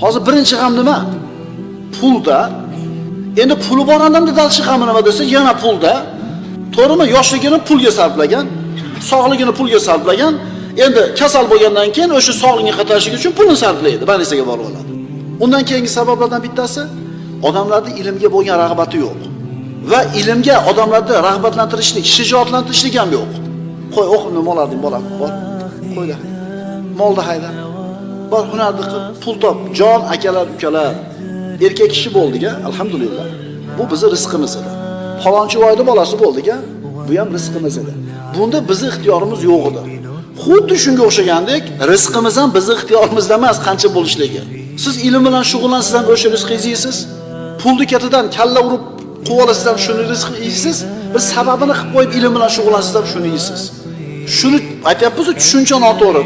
Hozir birinchi g'am nima? Pulda. Endi puli bor odamda dalchi g'ami nima desa, yana pulda. To'g'rimi? Yoshligini pulga sarflagan, sog'ligini pulga sarflagan. Endi kasal bo'lgandan keyin o'sha sog'ligini qaytarish uchun pulni sarflaydi, больницаga borib oladi. Undan keyingi sabablardan bittasi odamlarda ilmga bo'lgan rag'bati yo'q. Va ilmga odamlarni rag'batlantirishlik, shijoatlantirishlik ham yo'q. Qo'y, o'qib nima olarding bolam? Bor. Qo'yda. Molda hayda. Bor hunarni qil, pul top. Jon akalar, ukalar. Erkak kishi bo'ldik-a, alhamdulillah. Bu bizning rizqimiz edi. Falonchi voyda bolasi bo'ldik-a, bu ham rizqimiz edi. Bunda bizning ixtiyorimiz yo'q edi. Xuddi shunga o'xshagandek, rizqimiz ham bizning ixtiyorimizda emas, qancha bo'lishligi. Siz ilm bilan shug'ullansangiz ham o'sha rizqingizni yeysiz. Pulni ketidan kalla urib quvib olasiz ham shuni rizq yeysiz. Bir sababini qilib qo'yib ilm bilan shug'ullansangiz ham shuni yeysiz. Shuni aytyapmiz, tushuncha noto'g'ri.